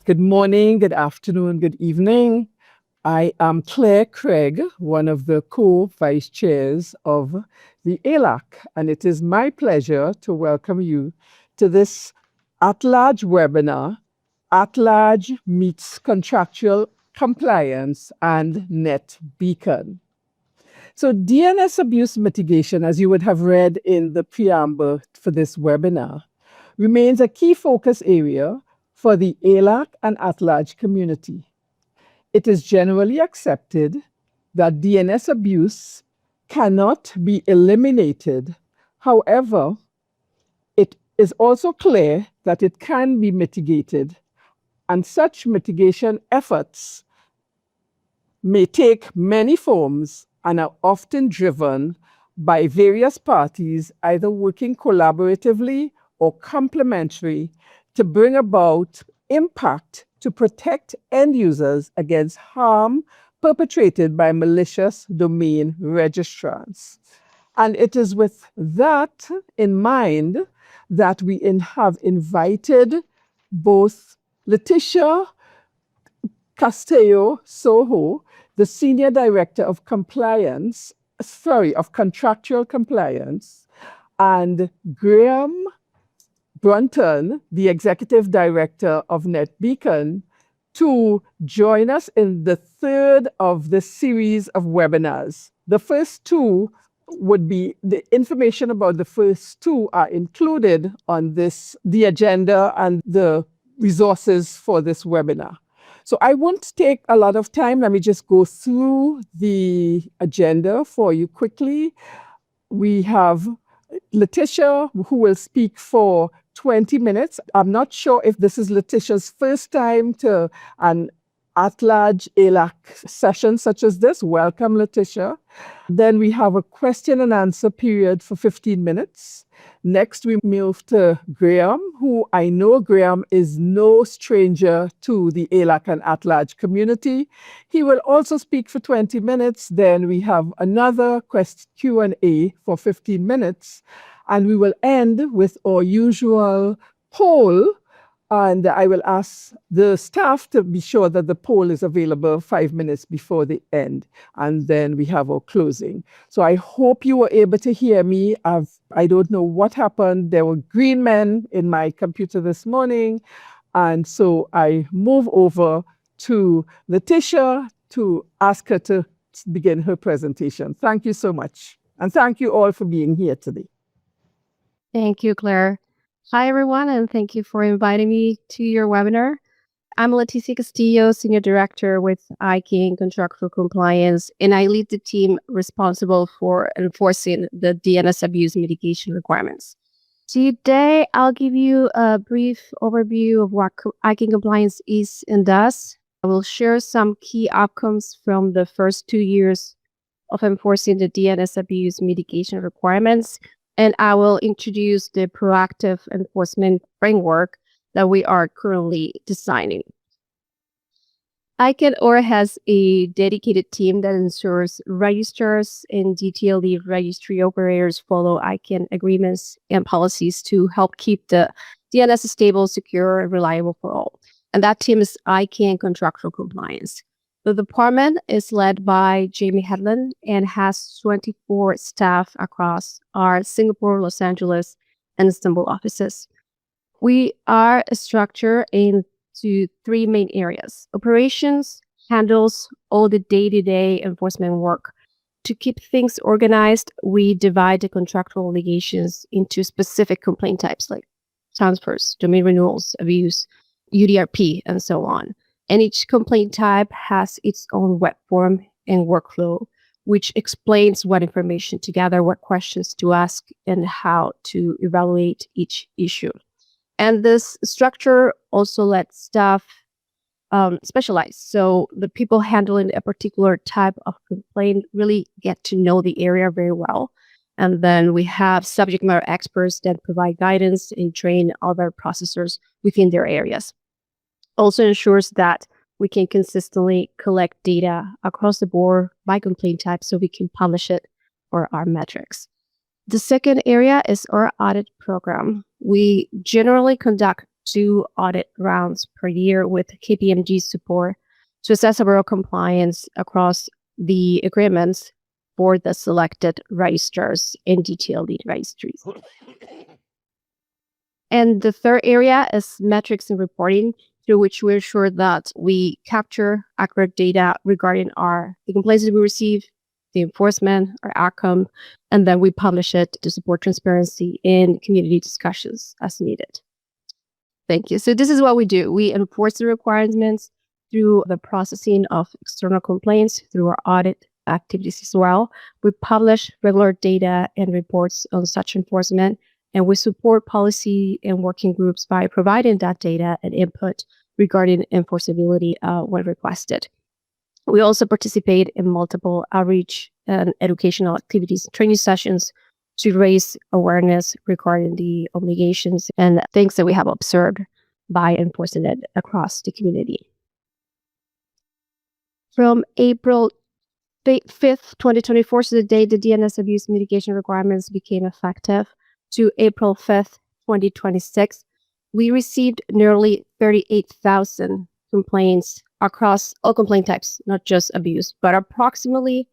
Good morning, good afternoon, good evening. I am Claire Craig, one of the co-vice chairs of the ALAC, and it is my pleasure to welcome you to this At-Large webinar, At-Large Meets Contractual Compliance and NetBeacon. So DNS abuse mitigation, as you would have read in the preamble for this webinar, remains a key focus area for the ALAC and At-Large community. It is generally accepted that DNS abuse cannot be eliminated. However, it is also clear that it can be mitigated, and such mitigation efforts may take many forms and are often driven by various parties, either working collaboratively or complementary to bring about impact to protect end users against harm perpetrated by malicious domain registrants. And it is with that in mind that we have invited both Leticia Castillo-Sojo, the Senior Director of Contractual Compliance, and Graeme Bunton, the Executive Director of NetBeacon, to join us in the third of the series of webinars. The first two would be, the information about the first two are included on the agenda and the resources for this webinar. So I won't take a lot of time. Let me just go through the agenda for you quickly. We have Leticia, who will speak for 20 minutes. I'm not sure if this is Leticia's first time to an At-Large ALAC session such as this. Welcome, Leticia. Then we have a question and answer period for 15 minutes. Next, we move to Graeme, who I know Graeme is no stranger to the ALAC and At-Large community. He will also speak for 20 minutes. Then we have another Q&A for 15 minutes. And we will end with our usual poll. And I will ask the staff to be sure that the poll is available 5 minutes before the end. And then we have our closing. So I hope you were able to hear me. I don't know what happened. There were green men in my computer this morning. And so I move over to Leticia to ask her to begin her presentation. Thank you so much. And thank you all for being here today. Thank you, Claire. Hi, everyone, and thank you for inviting me to your webinar. I'm Leticia Castillo, Senior Director with ICANN Contractual Compliance, and I lead the team responsible for enforcing the DNS abuse mitigation requirements. Today, I'll give you a brief overview of what ICANN Compliance is and does. I will share some key outcomes from the first 2 years of enforcing the DNS abuse mitigation requirements, and I will introduce the proactive enforcement framework that we are currently designing. ICANN has a dedicated team that ensures registrars and DTLD registry operators follow ICANN agreements and policies to help keep the DNS stable, secure, and reliable for all. And that team is ICANN Contractual Compliance. The department is led by Jamie Hedlund and has 24 staff across our Singapore, Los Angeles, and Istanbul offices. We are structured into 3 main areas. Operations handles all the day-to-day enforcement work. To keep things organized, we divide the contractual obligations into specific complaint types like transfers, domain renewals, abuse, UDRP, and so on. And each complaint type has its own web form and workflow, which explains what information to gather, what questions to ask, and how to evaluate each issue. And this structure also lets staff specialize. So the people handling a particular type of complaint really get to know the area very well. And then we have subject matter experts that provide guidance and train other processors within their areas. Also ensures that we can consistently collect data across the board by complaint type so we can publish it for our metrics. The second area is our audit program. We generally conduct 2 audit rounds per year with KPMG support to assess overall compliance across the agreements for the selected registers and detail lead registries. And the third area is metrics and reporting, through which we ensure that we capture accurate data regarding the complaints that we receive, the enforcement, our outcome, and then we publish it to support transparency in community discussions as needed. Thank you. So this is what we do. We enforce the requirements through the processing of external complaints, through our audit activities as well. We publish regular data and reports on such enforcement, and we support policy and working groups by providing that data and input regarding enforceability when requested. We also participate in multiple outreach and educational activities and training sessions to raise awareness regarding the obligations and things that we have observed by enforcing it across the community. From April 5th, 2024, so the day the DNS abuse mitigation requirements became effective, to April 5th, 2026, we received nearly 38,000 complaints across all complaint types, not just abuse, but approximately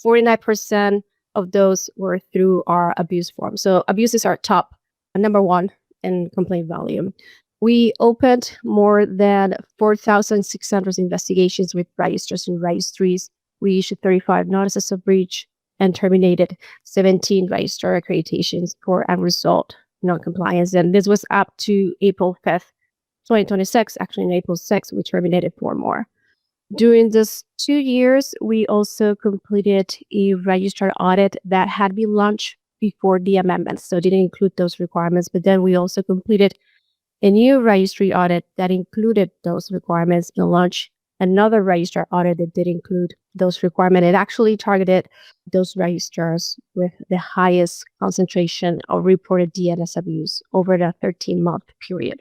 49% of those were through our abuse form. So abuse is our top number one in complaint volume. We opened more than 4,600 investigations with registers and registries. We issued 35 notices of breach and terminated 17 register accreditations for unresolved non-compliance. And this was up to April 5th, 2026. Actually, in April 6th, we terminated 4 more. During this 2 years, we also completed a registrar audit that had been launched before the amendments, so it didn't include those requirements. But then we also completed a new registry audit that included those requirements and launched another registrar audit that did include those requirements. It actually targeted those registrars with the highest concentration of reported DNS abuse over the 13-month period.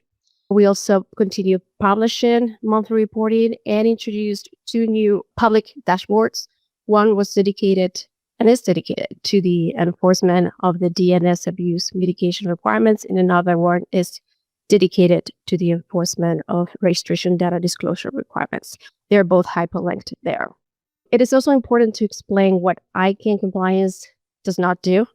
We also continue publishing monthly reporting and introduced 2 new public dashboards. One was dedicated and is dedicated to the enforcement of the DNS abuse mitigation requirements, and another one is dedicated to the enforcement of registration data disclosure requirements. They're both hyperlinked there. It is also important to explain what ICANN compliance does not do.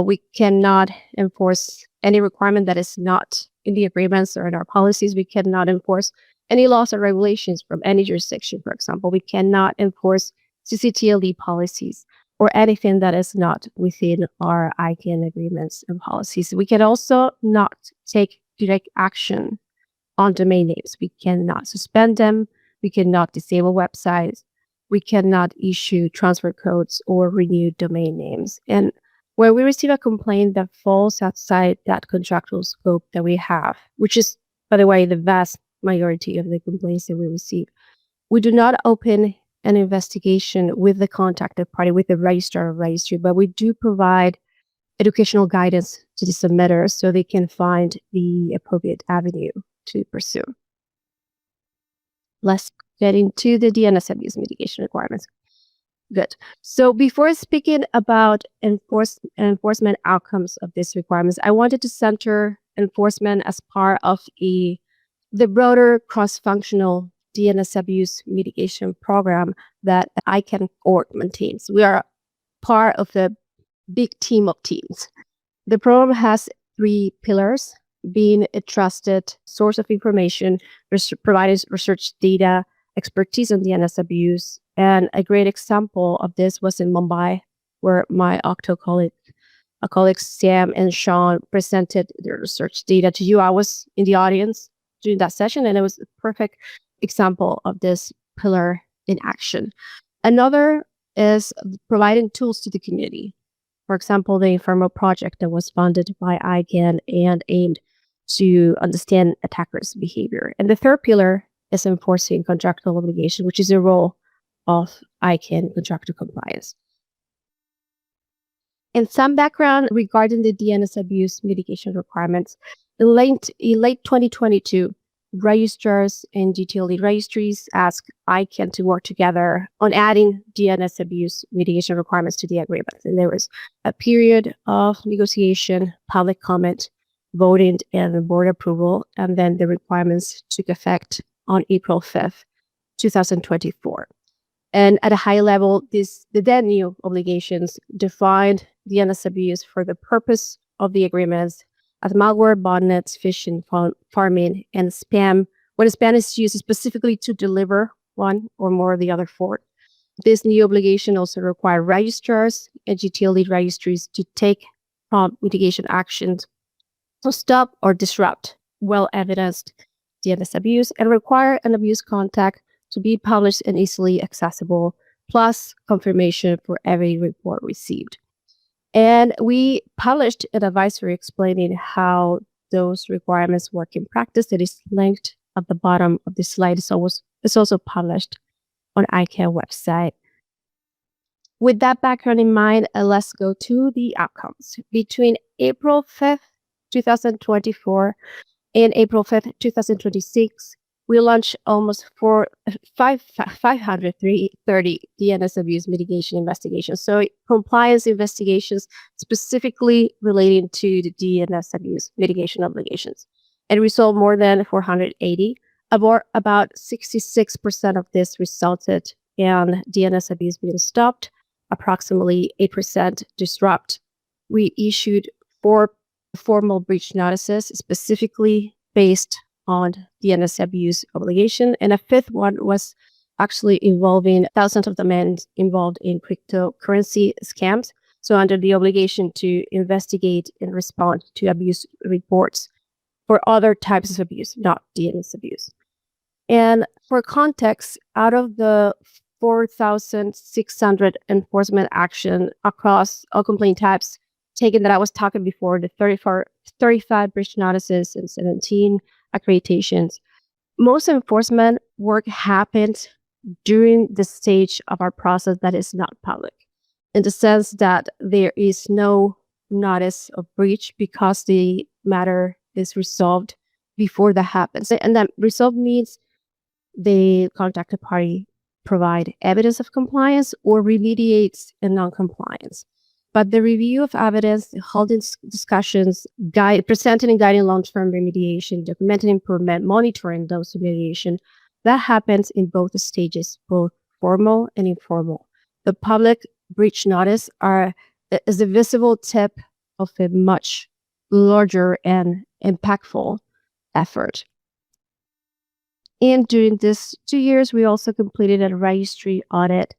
We cannot enforce any requirement that is not in the agreements or in our policies. We cannot enforce any laws or regulations from any jurisdiction, for example. We cannot enforce CCTLD policies or anything that is not within our ICANN agreements and policies. We can also not take direct action on domain names. We cannot suspend them. We cannot disable websites. We cannot issue transfer codes or renew domain names. And when we receive a complaint that falls outside that contractual scope that we have, which is, by the way, the vast majority of the complaints that we receive, we do not open an investigation with the contacted party, with the registrar or registry, but we do provide educational guidance to the submitters so they can find the appropriate avenue to pursue. Let's get into the DNS abuse mitigation requirements. Good. So before speaking about enforcement outcomes of these requirements, I wanted to center enforcement as part of the broader cross-functional DNS abuse mitigation program that ICANN org maintains. We are part of the big team of teams. The program has 3 pillars: being a trusted source of information, providing research data, expertise on DNS abuse. And a great example of this was in Mumbai, where my Octo colleagues Sam and Sean presented their research data to you. I was in the audience during that session, and it was a perfect example of this pillar in action. Another is providing tools to the community. For example, the Infermo project that was funded by ICANN and aimed to understand attackers' behavior. And the third pillar is enforcing contractual obligation, which is a role of ICANN Contractual Compliance. And some background regarding the DNS abuse mitigation requirements. In late 2022, registrars and detail lead registries asked ICANN to work together on adding DNS abuse mitigation requirements to the agreement. And there was a period of negotiation, public comment, voting and board approval, and then the requirements took effect on April 5th, 2024. And at a high level, the then new obligations defined DNS abuse for the purpose of the agreements as malware, botnets, phishing, farming, and spam. When spam is used specifically to deliver one or more of the other four. This new obligation also requires registrars and GTL lead registries to take prompt mitigation actions to stop or disrupt well-evidenced DNS abuse and require an abuse contact to be published and easily accessible, plus confirmation for every report received. And we published an advisory explaining how those requirements work in practice. It is linked at the bottom of the slide. It's also published on ICANN website. With that background in mind, let's go to the outcomes. Between April 5th, 2024 and April 5th, 2026, we launched almost 530 DNS abuse mitigation investigations. So compliance investigations specifically relating to the DNS abuse mitigation obligations. And we saw more than 480. About 66% of this resulted in DNS abuse being stopped, approximately 8% disrupt. We issued 4 formal breach notices specifically based on DNS abuse obligation, and a 5th one was actually involving thousands of domains involved in cryptocurrency scams. So under the obligation to investigate and respond to abuse reports for other types of abuse, not DNS abuse. And for context, out of the 4,600 enforcement action across all complaint types taken that I was talking before, the 35 breach notices and 17 accreditations, most enforcement work happens during the stage of our process that is not public, in the sense that there is no notice of breach because the matter is resolved before that happens. And that resolve means the contacted party provide evidence of compliance or remediates a non-compliance. But the review of evidence, holding discussions, presenting and guiding long-term remediation, documenting improvement, monitoring those remediation, that happens in both stages, both formal and informal. The public breach notice is a visible tip of a much larger and impactful effort. And during these 2 years, we also completed a registry audit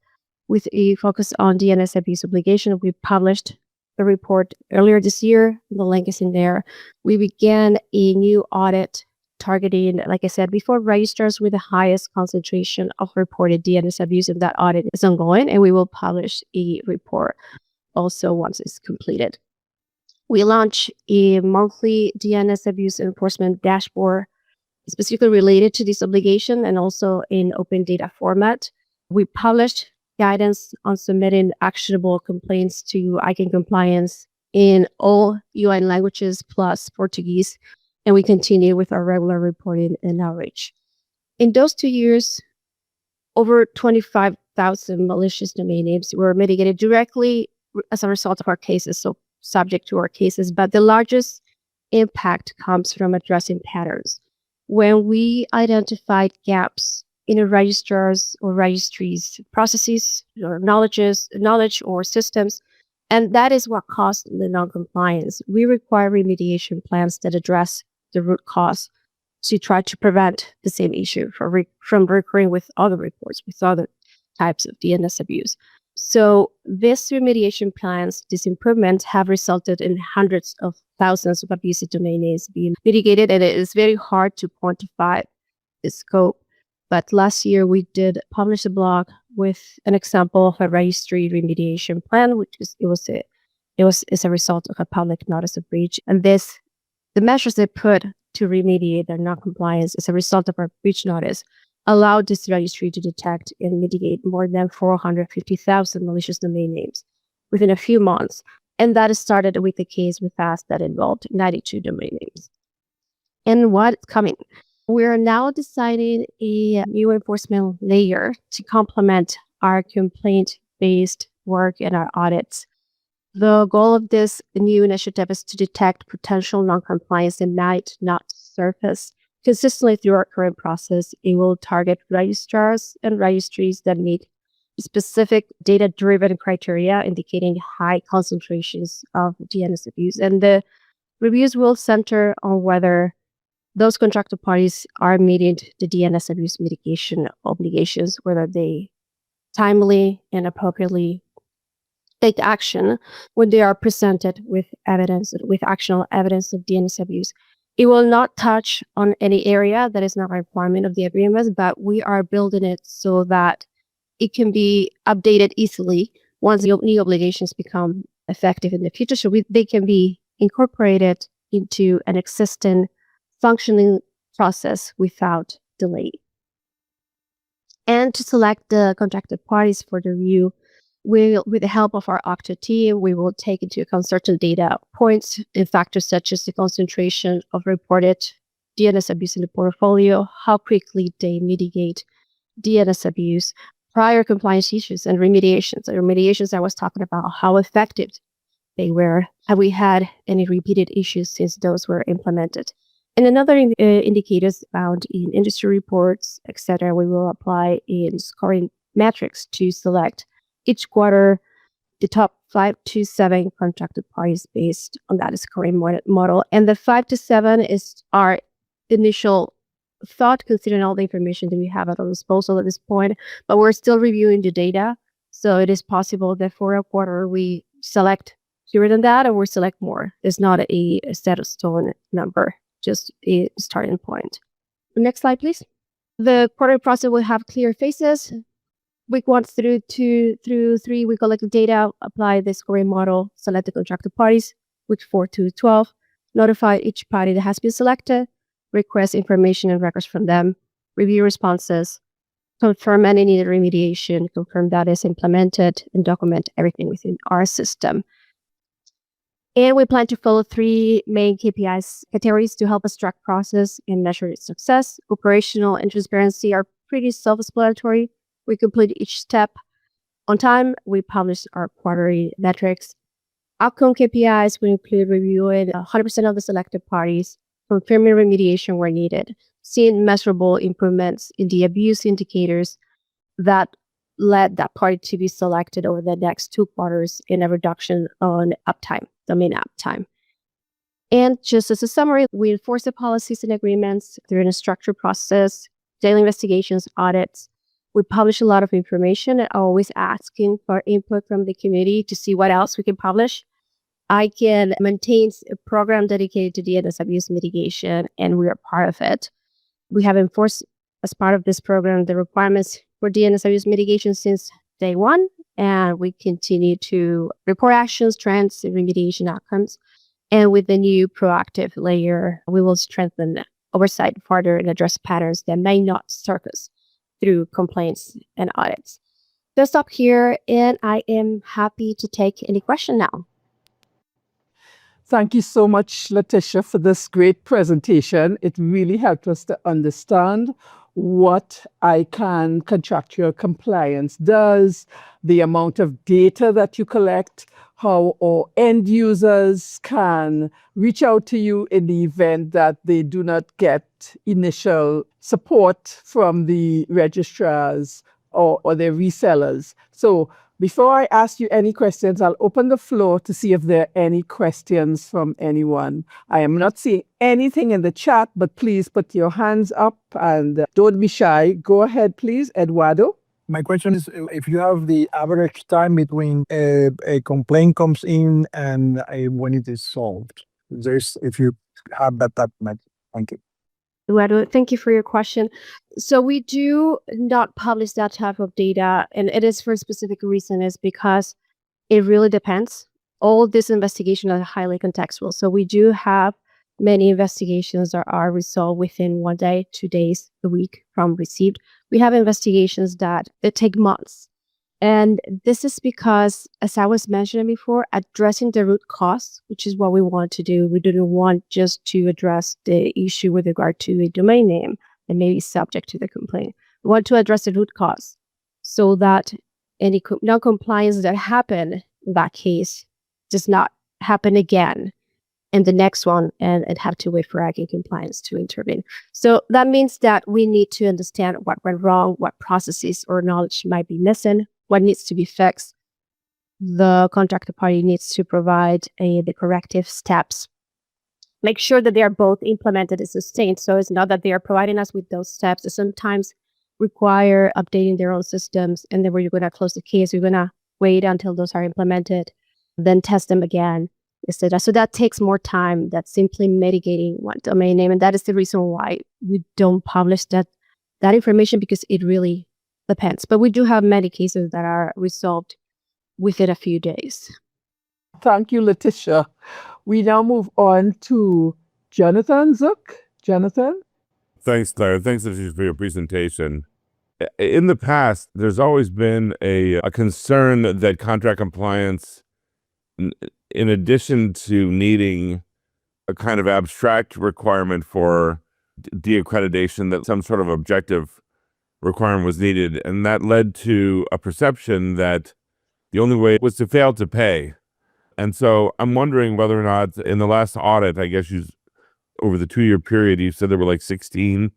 with a focus on DNS abuse obligation. We published the report earlier this year. The link is in there. We began a new audit targeting, like I said before, registrars with the highest concentration of reported DNS abuse, and that audit is ongoing, and we will publish a report also once it's completed. We launched a monthly DNS abuse enforcement dashboard specifically related to this obligation and also in open data format. We published guidance on submitting actionable complaints to ICANN Compliance in all UN languages plus Portuguese, and we continue with our regular reporting and outreach. In those 2 years, over 25,000 malicious domain names were mitigated directly as a result of our cases, so subject to our cases, but the largest impact comes from addressing patterns. When we identified gaps in a registrar's or registry's processes or knowledge or systems, and that is what caused the non-compliance. We require remediation plans that address the root cause to try to prevent the same issue from recurring with other reports, with other types of DNS abuse. So these remediation plans, these improvements have resulted in hundreds of thousands of abusive domain names being mitigated, and it is very hard to quantify the scope. But last year we did publish a blog with an example of a registry remediation plan, which is a result of a public notice of breach. And the measures they put to remediate their non-compliance as a result of our breach notice allowed this registry to detect and mitigate more than 450,000 malicious domain names within a few months. And that started with a case with us that involved 92 domain names. And what's coming? We're now designing a new enforcement layer to complement our complaint-based work and our audits. The goal of this new initiative is to detect potential noncompliance that might not surface consistently through our current process. It will target registrars and registries that meet specific data-driven criteria indicating high concentrations of DNS abuse. And the reviews will center on whether those contracted parties are meeting the DNS abuse mitigation obligations, whether they timely and appropriately take action when they are presented with evidence, with actionable evidence of DNS abuse. It will not touch on any area that is not a requirement of the agreement, but we are building it so that it can be updated easily once the new obligations become effective in the future. So they can be incorporated into an existing functioning process without delay. And to select the contracted parties for the review, with the help of our Octa team, we will take into account certain data points and factors such as the concentration of reported DNS abuse in the portfolio, how quickly they mitigate DNS abuse, prior compliance issues, and remediations. The remediations I was talking about, how effective they were. Have we had any repeated issues since those were implemented? And another indicators found in industry reports, etc., we will apply in scoring metrics to select each quarter the top 5 to 7 contracted parties based on that scoring model. And the 5 to 7 is our initial thought, considering all the information that we have at our disposal at this point, but we're still reviewing the data. So it is possible that for a quarter we select fewer than that, or we select more. It's not a set of stone number, just a starting point. Next slide, please. The quarterly process will have clear phases. Week 1 through 3, we collect the data, apply the scoring model, select the contracted parties. Week 4 to 12, notify each party that has been selected, request information and records from them, review responses, confirm any needed remediation, confirm that is implemented, and document everything within our system. And we plan to follow 3 main KPIs categories to help us track process and measure its success. Operational and transparency are pretty self-explanatory. We complete each step on time. We publish our quarterly metrics. Outcome KPIs will include reviewing 100% of the selected parties, confirming remediation where needed, seeing measurable improvements in the abuse indicators that led that party to be selected over the next 2 quarters, in a reduction on uptime, domain uptime. And just as a summary, we enforce the policies and agreements through a structured process, daily investigations, audits. We publish a lot of information and always asking for input from the community to see what else we can publish. ICANN maintains a program dedicated to DNS abuse mitigation, and we are part of it. We have enforced, as part of this program, the requirements for DNS abuse mitigation since day 1, and we continue to report actions, trends, and remediation outcomes. And with the new proactive layer, we will strengthen oversight further and address patterns that may not surface through complaints and audits. Let's stop here, and I am happy to take any question now. Thank you so much, Leticia, for this great presentation. It really helped us to understand what ICANN Contractual Compliance does, the amount of data that you collect, how our end users can reach out to you in the event that they do not get initial support from the registrars or their resellers. So before I ask you any questions, I'll open the floor to see if there are any questions from anyone. I am not seeing anything in the chat, but please put your hands up and don't be shy. Go ahead, please, Eduardo. My question is, if you have the average time between a complaint comes in and when it is solved, if you have that method. Thank you. Eduardo, thank you for your question. So we do not publish that type of data, and it is for a specific reason, is because it really depends. All these investigations are highly contextual. So we do have many investigations that are resolved within 1 day, 2 days, a week from received. We have investigations that take months. And this is because, as I was mentioning before, addressing the root cause, which is what we want to do. We don't want just to address the issue with regard to a domain name that may be subject to the complaint. We want to address the root cause so that any non-compliance that happen in that case does not happen again in the next one and have to wait for ICANN compliance to intervene. So that means that we need to understand what went wrong, what processes or knowledge might be missing, what needs to be fixed. The contracted party needs to provide the corrective steps. Make sure that they are both implemented and sustained. So it's not that they are providing us with those steps. They sometimes require updating their own systems, and then we're going to close the case. We're going to wait until those are implemented, then test them again, etc. So that takes more time than simply mitigating one domain name. And that is the reason why we don't publish that information, because it really depends. But we do have many cases that are resolved within a few days. Thank you, Leticia. We now move on to Jonathan Zook. Jonathan? Thanks, Claire. Thanks, Leticia, for your presentation. In the past, there's always been a concern that contract compliance, in addition to needing a kind of abstract requirement for de-accreditation, that some sort of objective requirement was needed. And that led to a perception that the only way was to fail to pay. And so I'm wondering whether or not in the last audit, I guess over the 2-year period, you said there were like 16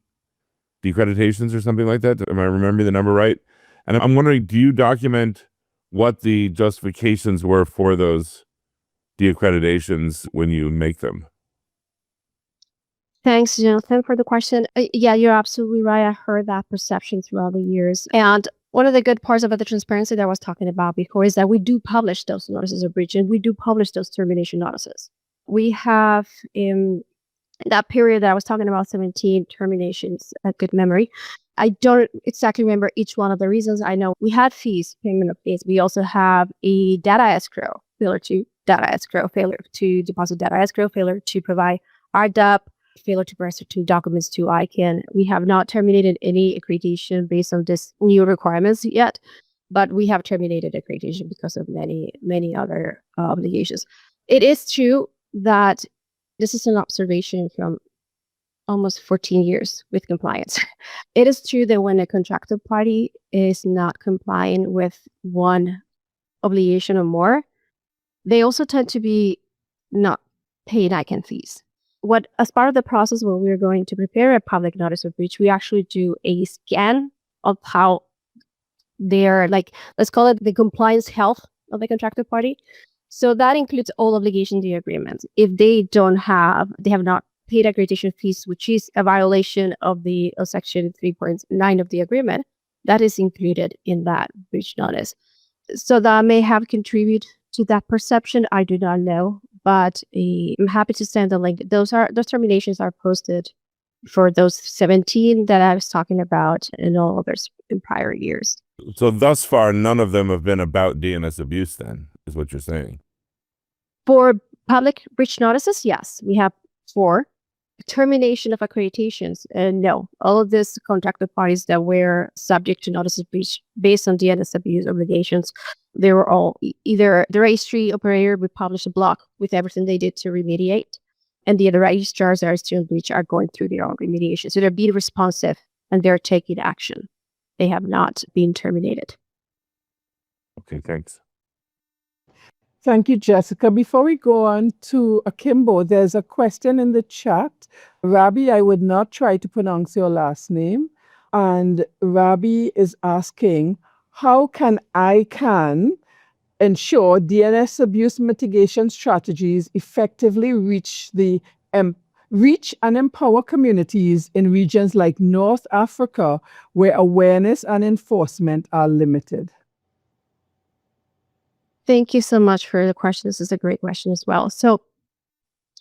decreditations or something like that. Am I remembering the number right? And I'm wondering, do you document what the justifications were for those deaccreditations when you make them? Thanks, Jonathan, for the question. Yeah, you're absolutely right. I heard that perception throughout the years. And one of the good parts about the transparency that I was talking about before is that we do publish those notices of breach, and we do publish those termination notices. We have, in that period that I was talking about, 17 terminations, a good memory. I don't exactly remember each one of the reasons. I know we had fees, payment of fees. We also have a data escrow, failure to deposit data escrow, failure to provide RDAP, failure to provide certain documents to ICANN. We have not terminated any accreditation based on this new requirements yet, but we have terminated accreditation because of many other obligations. It is true that this is an observation from almost 14 years with compliance. It is true that when a contracted party is not complying with one obligation or more, they also tend to be not paying ICANN fees. As part of the process when we're going to prepare a public notice of breach, we actually do a scan of how they're, like, let's call it the compliance health of the contracted party. So that includes all obligation due agreements. If they have not paid accreditation fees, which is a violation of the section 3.9 of the agreement, that is included in that breach notice. So that may have contributed to that perception. I do not know, but I'm happy to send the link. Those terminations are posted for those 17 that I was talking about and all others in prior years. So thus far, none of them have been about DNS abuse then, is what you're saying? For public breach notices, yes, we have 4. Termination of accreditations, no. All of these contracted parties that were subject to notice of breach based on DNS abuse obligations, they were all either the registry operator would publish a block with everything they did to remediate, and the other registrars that are still in breach are going through their own remediation. So they're being responsive and they're taking action. They have not been terminated. Okay, thanks. Thank you, Jessica. Before we go on to Akimbo, there's a question in the chat. Rabi, I would not try to pronounce your last name. And Rabi is asking, how can ICANN ensure DNS abuse mitigation strategies effectively reach and empower communities in regions like North Africa, where awareness and enforcement are limited? Thank you so much for the question. This is a great question as well. So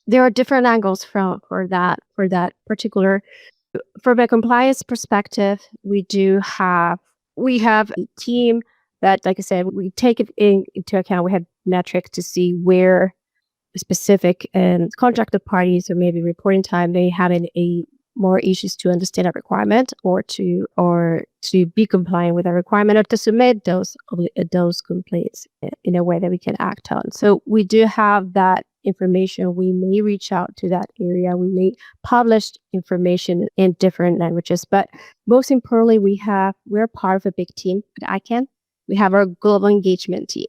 there are different angles for that particular. From a compliance perspective, we have a team that, like I said, we take it into account. We have metrics to see where specific and contracted parties or maybe reporting time they having more issues to understand a requirement or to be compliant with a requirement or to submit those complaints in a way that we can act on. So we do have that information. We may reach out to that area. We may publish information in different languages, but most importantly, we're part of a big team at ICANN. We have our global engagement team.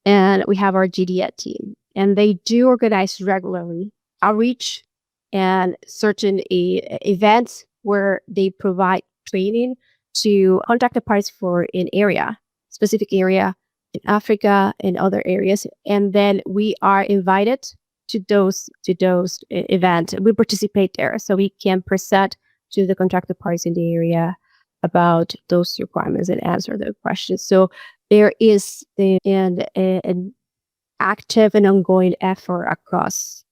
And we have our GDET team, and they do organize regularly outreach and certain events where they provide training to contracted parties for an area, specific area in Africa and other areas. And then we are invited to those events. We participate there, so we can present to the contracted parties in the area about those requirements and answer their questions. So there is an active and ongoing effort across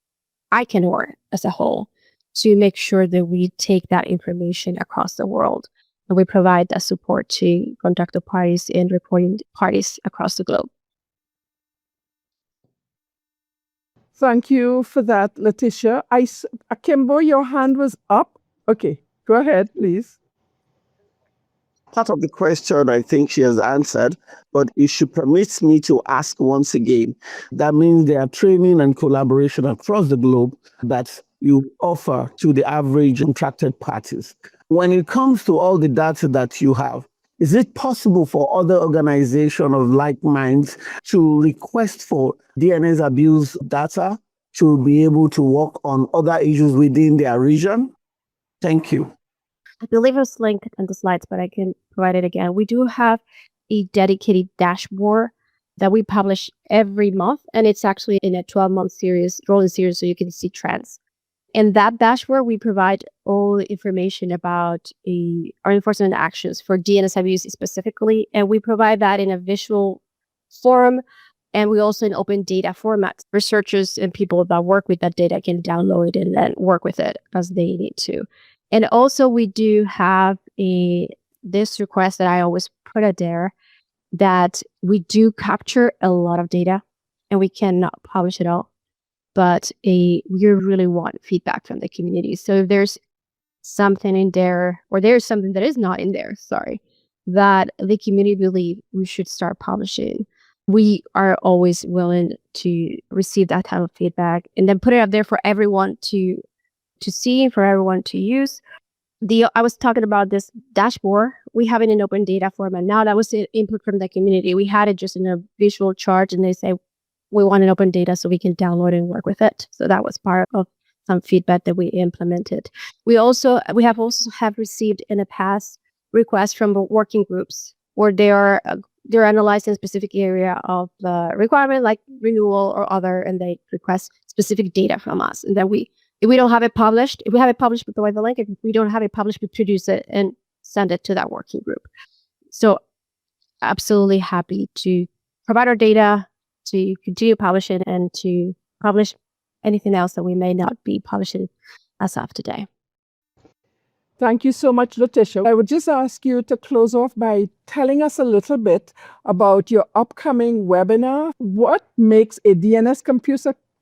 ICANN as a whole to make sure that we take that information across the world and we provide that support to contracted parties and reporting parties across the globe. Thank you for that, Leticia. Akimbo, your hand was up. Okay, go ahead, please. Part of the question I think she has answered, but if she permits me to ask once again, that means there are training and collaboration across the globe that you offer to the average contracted parties. When it comes to all the data that you have, is it possible for other organizations of like minds to request for DNS abuse data to be able to work on other issues within their region? Thank you. I believe it was linked in the slides, but I can provide it again. We do have a dedicated dashboard that we publish every month, and it's actually in a 12-month series, rolling series, so you can see trends. In that dashboard, we provide all the information about our enforcement actions for DNS abuse specifically, and we provide that in a visual form, and we also in open data format. Researchers and people that work with that data can download it and then work with it as they need to. And also we do have this request that I always put out there, that we do capture a lot of data and we cannot publish it all, but we really want feedback from the community. So if there's something in there, or there's something that is not in there, that the community believe we should start publishing, we are always willing to receive that type of feedback and then put it out there for everyone to see, for everyone to use. I was talking about this dashboard. We have it in open data format now. That was input from the community. We had it just in a visual chart, and they say we want an open data so we can download and work with it. So that was part of some feedback that we implemented. We have received in the past requests from working groups where they're analyzing a specific area of the requirement, like renewal or other, and they request specific data from us, and then if we don't have it published, if we have it published, we provide the link. If we don't have it published, we produce it and send it to that working group. So absolutely happy to provide our data, to continue publishing, and to publish anything else that we may not be publishing as of today. Thank you so much, Leticia. I would just ask you to close off by telling us a little bit about your upcoming webinar. What makes a DNS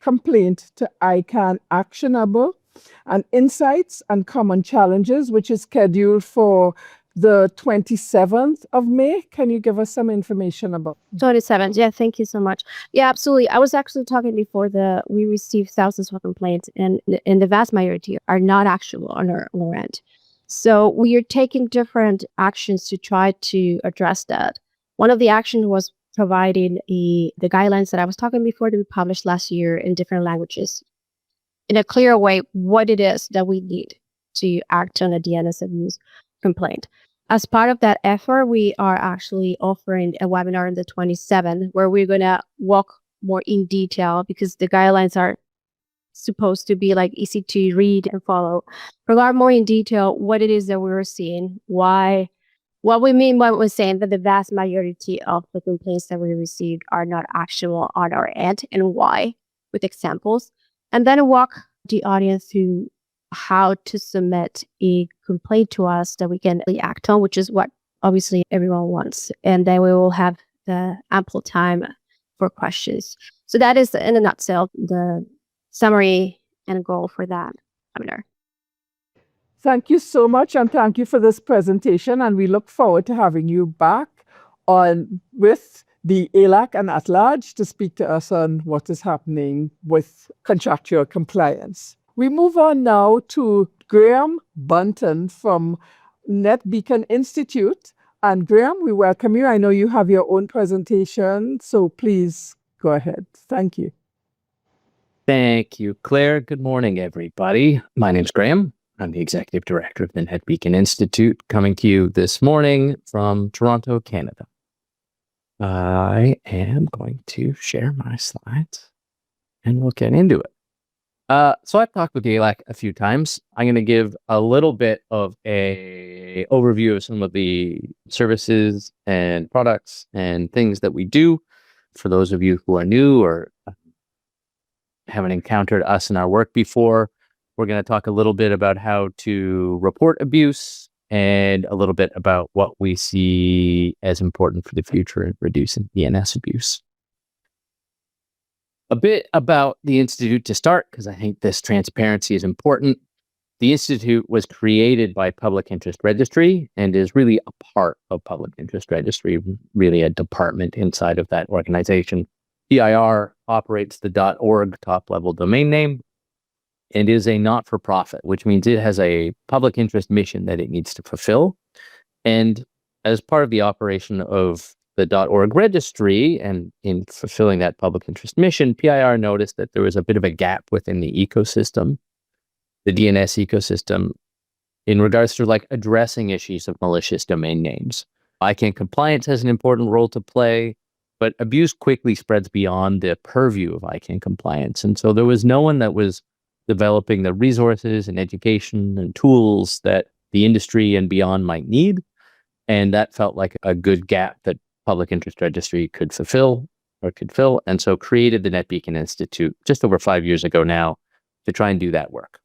complaint to ICANN actionable, and insights and common challenges, which is scheduled for the 27th of May. Can you give us some information about 27th? Yeah, thank you so much. Yeah, absolutely. I was actually talking before we received thousands of complaints, and the vast majority are not actionable on our end. So we are taking different actions to try to address that. One of the actions was providing the guidelines that I was talking before that we published last year in different languages in a clear way, what it is that we need to act on a DNS abuse complaint. As part of that effort, we are actually offering a webinar on the 27th where we're going to walk more in detail, because the guidelines are supposed to be like easy to read and follow. Regard more in detail what it is that we're seeing, what we mean by we're saying that the vast majority of the complaints that we received are not actionable on our end, and why, with examples, and then walk the audience through how to submit a complaint to us that we can act on, which is what obviously everyone wants. And then we will have the ample time for questions. So that is, in a nutshell, the summary and goal for that webinar. Thank you so much, and thank you for this presentation, and we look forward to having you back with the ALAC and At-Large to speak to us on what is happening with contractual compliance. We move on now to Graeme Bunton from NetBeacon Institute. And Graeme, we welcome you. I know you have your own presentation, so please Go ahead. Thank you. Thank you, Claire. Good morning, everybody. My name's Graeme. I'm the Executive Director of the NetBeacon Institute, coming to you this morning from Toronto, Canada. I am going to share my slides and we'll get into it. So I've talked with the ALAC a few times. I'm going to give a little bit of a overview of some of the services and products and things that we do. For those of you who are new or haven't encountered us in our work before, we're going to talk a little bit about how to report abuse and a little bit about what we see as important for the future in reducing DNS abuse. A bit about the Institute to start, because I think this transparency is important. The Institute was created by Public Interest Registry and is really a part of Public Interest Registry, really a department inside of that organization. PIR operates the .org top-level domain name and is a not-for-profit, which means it has a public interest mission that it needs to fulfill. And as part of the operation of the .org registry and in fulfilling that public interest mission, PIR noticed that there was a bit of a gap within the ecosystem, the DNS ecosystem, in regards to like addressing issues of malicious domain names. ICANN compliance has an important role to play, but abuse quickly spreads beyond the purview of ICANN compliance. And so there was no one that was developing the resources and education and tools that the industry and beyond might need. And that felt like a good gap that Public Interest Registry could fill. And so created the NetBeacon Institute just over 5 years ago now to try and do that work.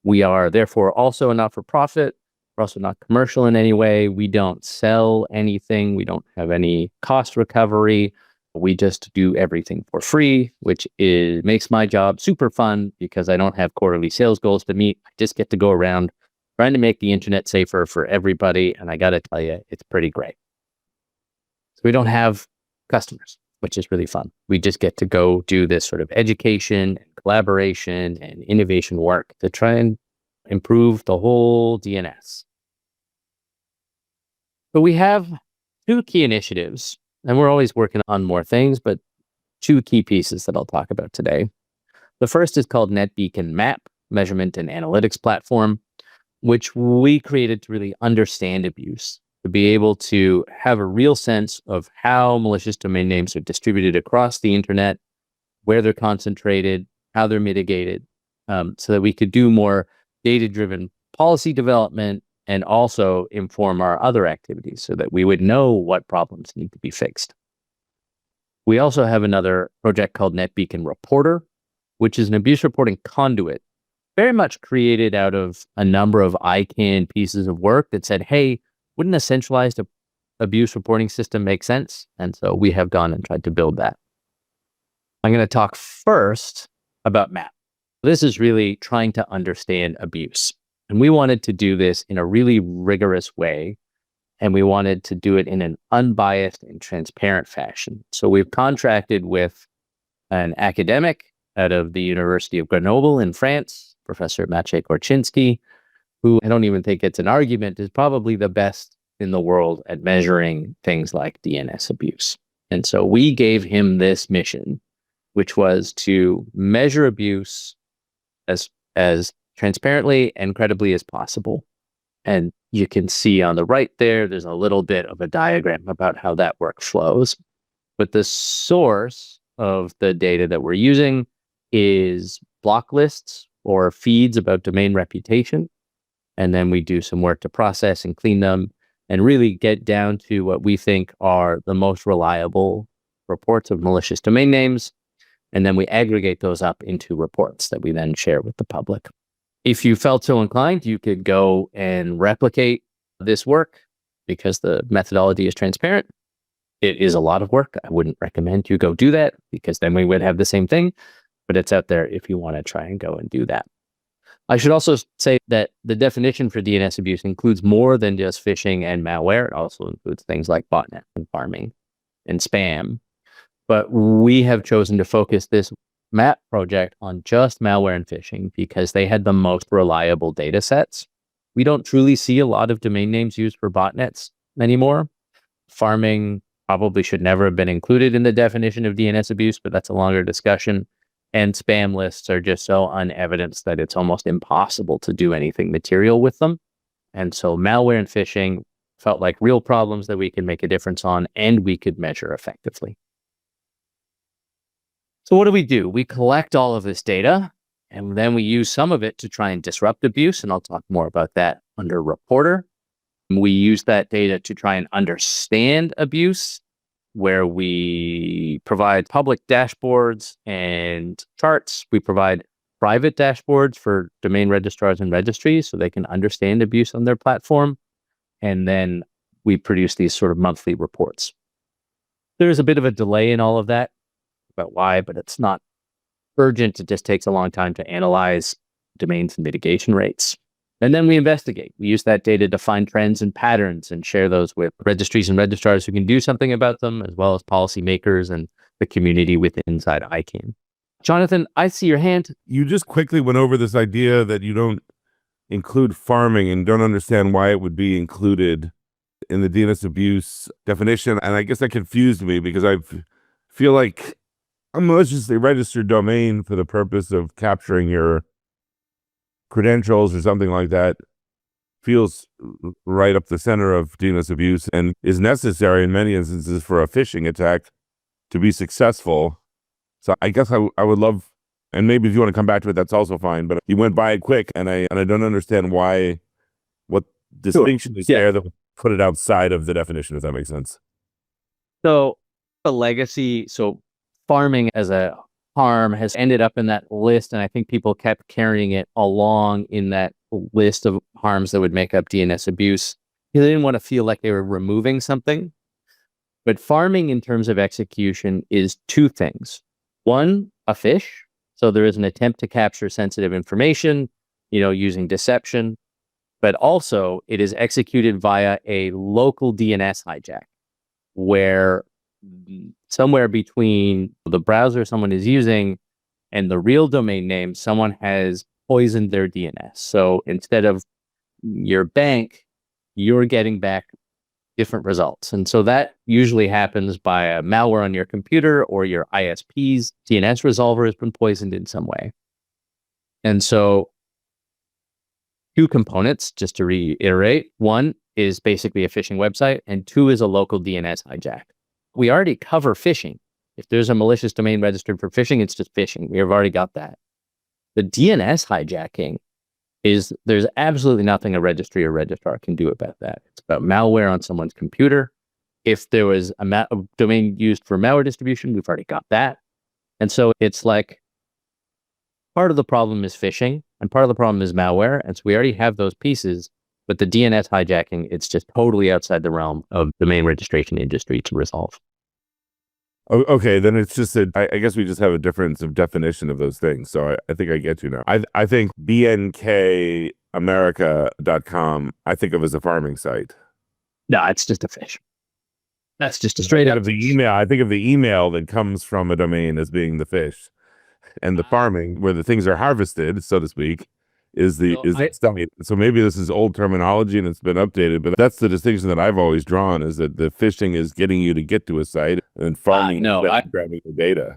We are therefore also a not-for-profit. We're also not commercial in any way. We don't sell anything. We don't have any cost recovery. We just do everything for free, which makes my job super fun because I don't have quarterly sales goals to meet. I just get to go around trying to make the internet safer for everybody. And I got to tell you, it's pretty great. So we don't have customers, which is really fun. We just get to go do this sort of education, and collaboration, and innovation work to try and improve the whole DNS. But we have two key initiatives, and we're always working on more things, but two key pieces that I'll talk about today. The first is called NetBeacon Map, Measurement and Analytics Platform, which we created to really understand abuse, to be able to have a real sense of how malicious domain names are distributed across the internet, where they're concentrated, how they're mitigated, so that we could do more data-driven policy development and also inform our other activities so that we would know what problems need to be fixed. We also have another project called NetBeacon Reporter, which is an abuse reporting conduit, very much created out of a number of ICANN pieces of work that said, hey, wouldn't a centralized abuse reporting system make sense? And so we have gone and tried to build that. I'm going to talk first about MAP. This is really trying to understand abuse. And we wanted to do this in a really rigorous way. And we wanted to do it in an unbiased and transparent fashion. So we've contracted with an academic out of the University of Grenoble in France, Professor Maciej Korczynski, who I don't even think it's an argument, is probably the best in the world at measuring things like DNS abuse. And so we gave him this mission, which was to measure abuse as transparently and credibly as possible. And you can see on the right there's a little bit of a diagram about how that work flows. But the source of the data that we're using is block lists or feeds about domain reputation. And then we do some work to process and clean them and really get down to what we think are the most reliable reports of malicious domain names. And then we aggregate those up into reports that we then share with the public. If you felt so inclined, you could go and replicate this work because the methodology is transparent. It is a lot of work. I wouldn't recommend you go do that because then we would have the same thing, but it's out there if you want to try and go and do that. I should also say that the definition for DNS abuse includes more than just phishing and malware. It also includes things like botnet and farming and spam. But we have chosen to focus this MAP project on just malware and phishing because they had the most reliable data sets. We don't truly see a lot of domain names used for botnets anymore. Farming probably should never have been included in the definition of DNS abuse, but that's a longer discussion. And spam lists are just so unevidenced that it's almost impossible to do anything material with them. And so malware and phishing felt like real problems that we could make a difference on and we could measure effectively. So what do? We collect all of this data, and then we use some of it to try and disrupt abuse, and I'll talk more about that under Reporter. We use that data to try and understand abuse, where we provide public dashboards and charts. We provide private dashboards for domain registrars and registries so they can understand abuse on their platform. And then we produce these sort of monthly reports. There's a bit of a delay in all of that, about why, but it's not urgent. It just takes a long time to analyze domains and mitigation rates. And then we investigate. We use that data to find trends and patterns and share those with registries and registrars who can do something about them, as well as policymakers and the community within inside ICANN. Jonathan, I see your hand. You just quickly went over this idea that you don't include farming and don't understand why it would be included in the DNS abuse definition. And I guess that confused me because I feel like a maliciously registered domain for the purpose of capturing your credentials or something like that feels right up the center of DNS abuse and is necessary in many instances for a phishing attack to be successful. So I guess I would love, and maybe if you want to come back to it, that's also fine, but you went by it quick and I don't understand what distinction is there that would put it outside of the definition, if that makes sense. So the legacy, farming as a harm has ended up in that list, and I think people kept carrying it along in that list of harms that would make up DNS abuse. They didn't want to feel like they were removing something. But farming in terms of execution is two things. One, a phish. So there is an attempt to capture sensitive information, using deception. But also it is executed via a local DNS hijack, where somewhere between the browser someone is using and the real domain name, someone has poisoned their DNS. So instead of your bank, you're getting back different results. And so that usually happens by a malware on your computer, or your ISP's DNS resolver has been poisoned in some way. And so two components, just to reiterate. One is basically a phishing website, and two is a local DNS hijack. We already cover phishing. If there's a malicious domain registered for phishing, it's just phishing. We have already got that. The DNS hijacking is, there's absolutely nothing a registry or registrar can do about that. It's about malware on someone's computer. If there was a domain used for malware distribution, we've already got that. And so it's like part of the problem is phishing and part of the problem is malware. And so we already have those pieces. But the DNS hijacking, it's just totally outside the realm of the domain registration industry to resolve. Oh, okay, then it's just I guess we just have a difference of definition of those things. So I think I get you now. I think bnkamerica.com, I think of as a farming site. No, it's just a phish. That's just a straight out of the email. I think of the email that comes from a domain as being the phish, and the farming, where the things are harvested, so to speak, is the so maybe this is old terminology and it's been updated, but that's the distinction that I've always drawn, is that the phishing is getting you to get to a site and farming grabbing the data.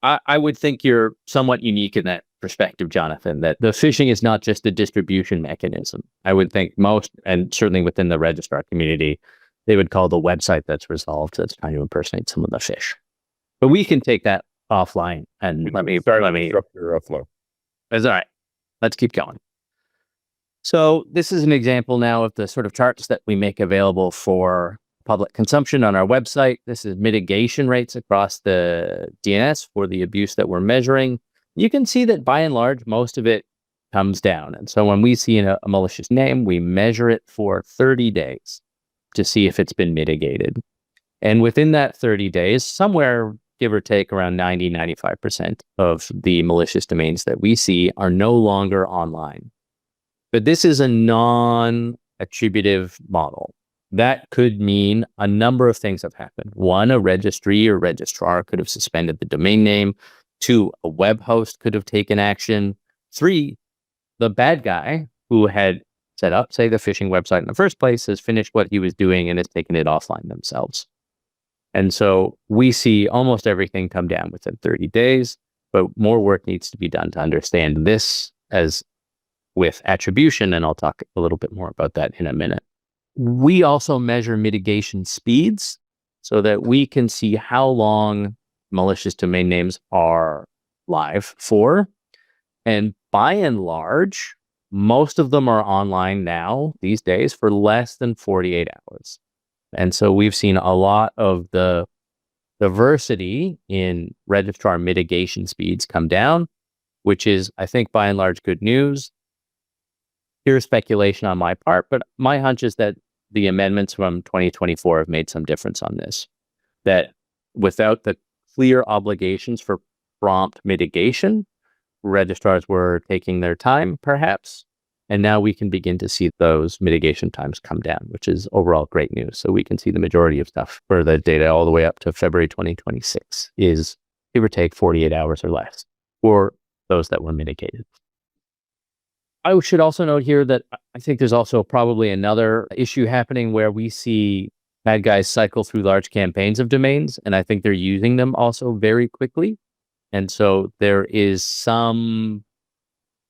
I would think you're somewhat unique in that perspective, Jonathan, that the phishing is not just a distribution mechanism. I would think most, and certainly within the registrar community, they would call the website that's resolved that's trying to impersonate some of the phish. But we can take that offline and let me disrupt your flow. That's all right. Let's keep going. So this is an example now of the sort of charts that we make available for public consumption on our website. This is mitigation rates across the DNS for the abuse that we're measuring. You can see that by and large, most of it comes down. And so when we see a malicious name, we measure it for 30 days to see if it's been mitigated. And within that 30 days, somewhere give or take around 90-95% of the malicious domains that we see are no longer online. But this is a non-attributive model. That could mean a number of things have happened. One, a registry or registrar could have suspended the domain name. Two, a web host could have taken action. Three, the bad guy who had set up, say, the phishing website in the first place has finished what he was doing and has taken it offline themselves. And so we see almost everything come down within 30 days, but more work needs to be done to understand this as with attribution, and I'll talk a little bit more about that in a minute. We also measure mitigation speeds so that we can see how long malicious domain names are live for. And by and large, most of them are online now these days for less than 48 hours. And so we've seen a lot of the diversity in registrar mitigation speeds come down, which is, I think, by and large, good news. Here's speculation on my part, but my hunch is that the amendments from 2024 have made some difference on this. That without the clear obligations for prompt mitigation, registrars were taking their time, perhaps. And now we can begin to see those mitigation times come down, which is overall great news. So we can see the majority of stuff for the data all the way up to February 2026 is give or take 48 hours or less for those that were mitigated. I should also note here that I think there's also probably another issue happening where we see bad guys cycle through large campaigns of domains, and I think they're using them also very quickly. And so there is some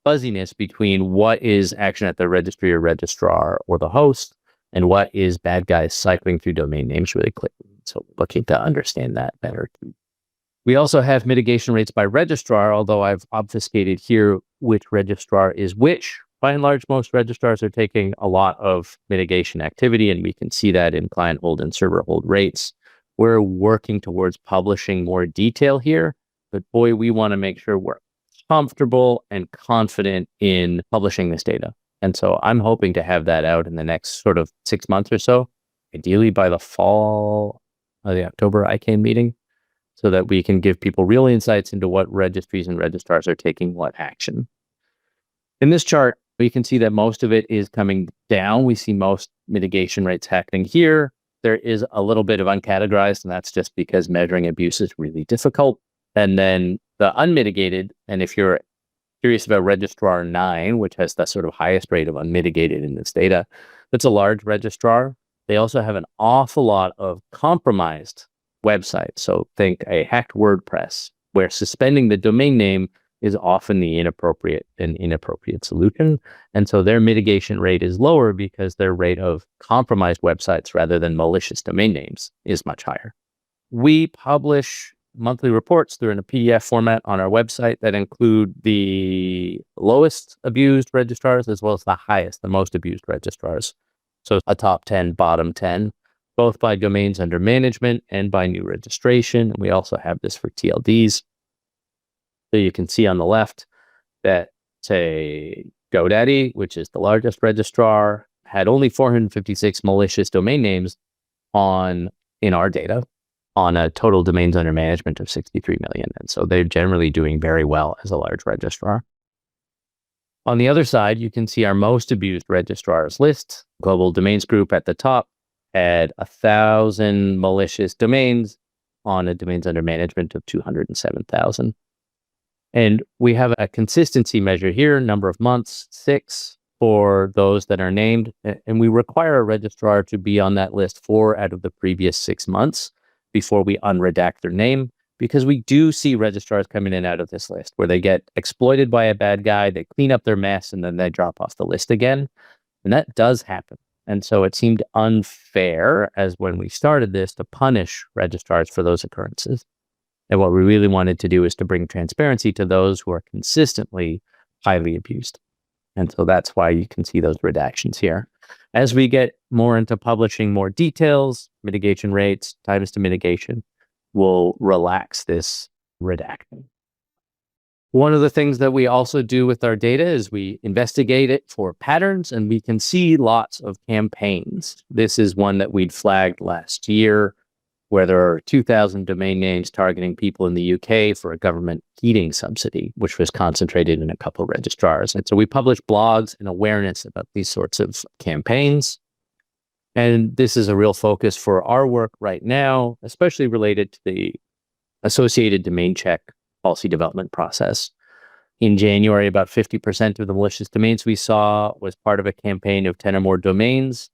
fuzziness between what is action at the registry or registrar or the host and what is bad guys cycling through domain names really quickly. So looking to understand that better too. We also have mitigation rates by registrar, although I've obfuscated here which registrar is which. By and large, most registrars are taking a lot of mitigation activity, and we can see that in client hold and server hold rates. We're working towards publishing more detail here, but boy, we want to make sure we're comfortable and confident in publishing this data. And so I'm hoping to have that out in the next sort of 6 months or so, ideally by the fall of the October ICANN meeting, so that we can give people real insights into what registries and registrars are taking what action. In this chart, we can see that most of it is coming down. We see most mitigation rates happening here. There is a little bit of uncategorized, and that's just because measuring abuse is really difficult. And then the unmitigated, and if you're curious about registrar 9, which has the sort of highest rate of unmitigated in this data, that's a large registrar. They also have an awful lot of compromised websites. So think a hacked WordPress, where suspending the domain name is often the inappropriate solution. And so their mitigation rate is lower because their rate of compromised websites rather than malicious domain names is much higher. We publish monthly reports. They're in a PDF format on our website that include the lowest abused registrars as well as the highest, the most abused registrars. So a top 10, bottom 10, both by domains under management and by new registration. We also have this for TLDs. So you can see on the left that, say, GoDaddy, which is the largest registrar, had only 456 malicious domain names in our data on a total domains under management of 63 million. And so they're generally doing very well as a large registrar. On the other side, you can see our most abused registrars list. Global Domains Group at the top had 1,000 malicious domains on a domains under management of 207,000. And we have a consistency measure here, number of months, 6 for those that are named. And we require a registrar to be on that list 4 out of the previous 6 months before we unredact their name, because we do see registrars come in and out of this list where they get exploited by a bad guy, they clean up their mess, and then they drop off the list again. And that does happen. And so it seemed unfair, as when we started this, to punish registrars for those occurrences. And what we really wanted to do is to bring transparency to those who are consistently highly abused. And so that's why you can see those redactions here. As we get more into publishing more details, mitigation rates, times to mitigation, we'll relax this redaction. One of the things that we also do with our data is we investigate it for patterns, and we can see lots of campaigns. This is one that we'd flagged last year, where there are 2,000 domain names targeting people in the UK for a government heating subsidy, which was concentrated in a couple of registrars. And so we publish blogs and awareness about these sorts of campaigns. And this is a real focus for our work right now, especially related to the associated domain check policy development process. In January, about 50% of the malicious domains we saw was part of a campaign of 10 or more domains,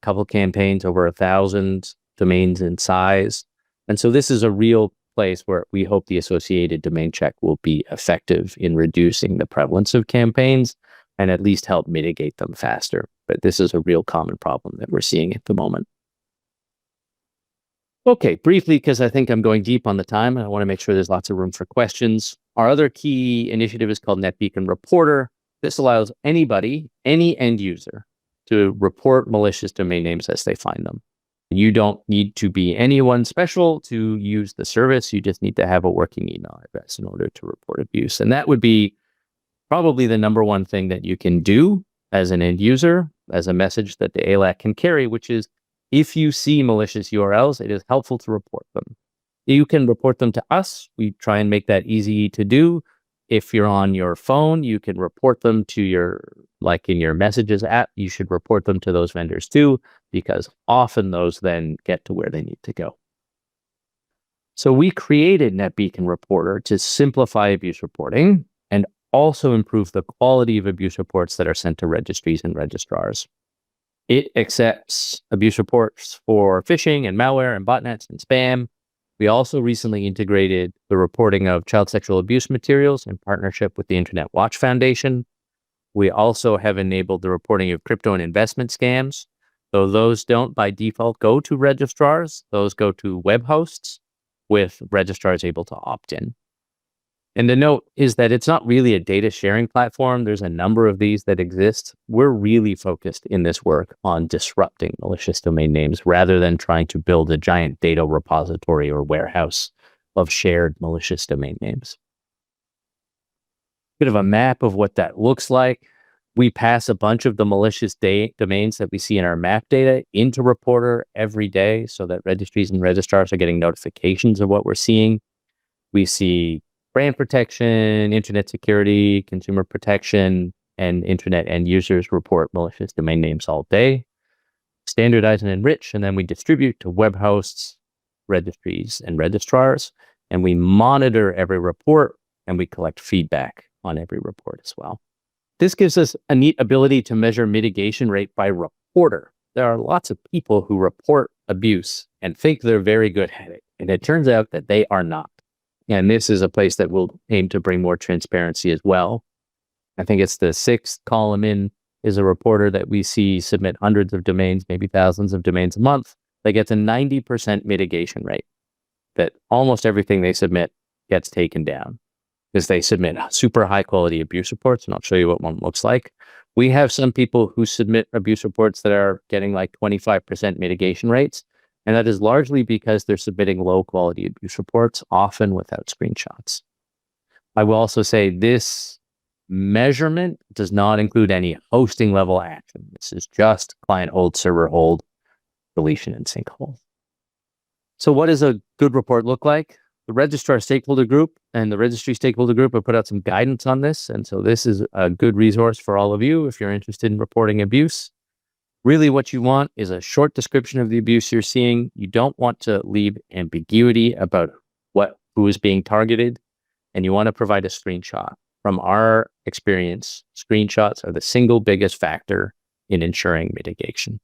a couple campaigns over 1,000 domains in size. And so this is a real place where we hope the associated domain check will be effective in reducing the prevalence of campaigns and at least help mitigate them faster. But this is a real common problem that we're seeing at the moment. Okay, briefly, because I think I'm going deep on the time, and I want to make sure there's lots of room for questions. Our other key initiative is called NetBeacon Reporter. This allows anybody, any end user, to report malicious domain names as they find them. You don't need to be anyone special to use the service. You just need to have a working email address in order to report abuse. And that would be probably the number one thing that you can do as an end user, as a message that the ALAC can carry, which is if you see malicious URLs, it is helpful to report them. You can report them to us. We try and make that easy to do. If you're on your phone, you can report them to like in your messages app, you should report them to those vendors too, because often those then get to where they need to go. So we created NetBeacon Reporter to simplify abuse reporting and also improve the quality of abuse reports that are sent to registries and registrars. It accepts abuse reports for phishing and malware and botnets and spam. We also recently integrated the reporting of child sexual abuse materials in partnership with the Internet Watch Foundation. We also have enabled the reporting of crypto and investment scams. Though those don't by default go to registrars, those go to web hosts with registrars able to opt in. And the note is that it's not really a data sharing platform. There's a number of these that exist. We're really focused in this work on disrupting malicious domain names rather than trying to build a giant data repository or warehouse of shared malicious domain names. Bit of a map of what that looks like. We pass a bunch of the malicious domains that we see in our map data into Reporter every day so that registries and registrars are getting notifications of what we're seeing. We see brand protection, internet security, consumer protection, and internet end users report malicious domain names all day. Standardize and enrich, and then we distribute to web hosts, registries, and registrars, and we monitor every report, and we collect feedback on every report as well. This gives us a neat ability to measure mitigation rate by reporter. There are lots of people who report abuse and think they're very good at it, and it turns out that they are not. And this is a place that will aim to bring more transparency as well. I think it's the 6th column in is a reporter that we see submit hundreds of domains, maybe thousands of domains a month. They get a 90% mitigation rate, that almost everything they submit gets taken down because they submit super high quality abuse reports. And I'll show you what one looks like. We have some people who submit abuse reports that are getting like 25% mitigation rates. And that is largely because they're submitting low quality abuse reports, often without screenshots. I will also say this measurement does not include any hosting level action. This is just client hold, server hold, deletion, and sinkhole. So what does a good report look like? The registrar stakeholder group and the registry stakeholder group have put out some guidance on this. And so this is a good resource for all of you if you're interested in reporting abuse. Really what you want is a short description of the abuse you're seeing. You don't want to leave ambiguity about who is being targeted, and you want to provide a screenshot. From our experience, screenshots are the single biggest factor in ensuring mitigation.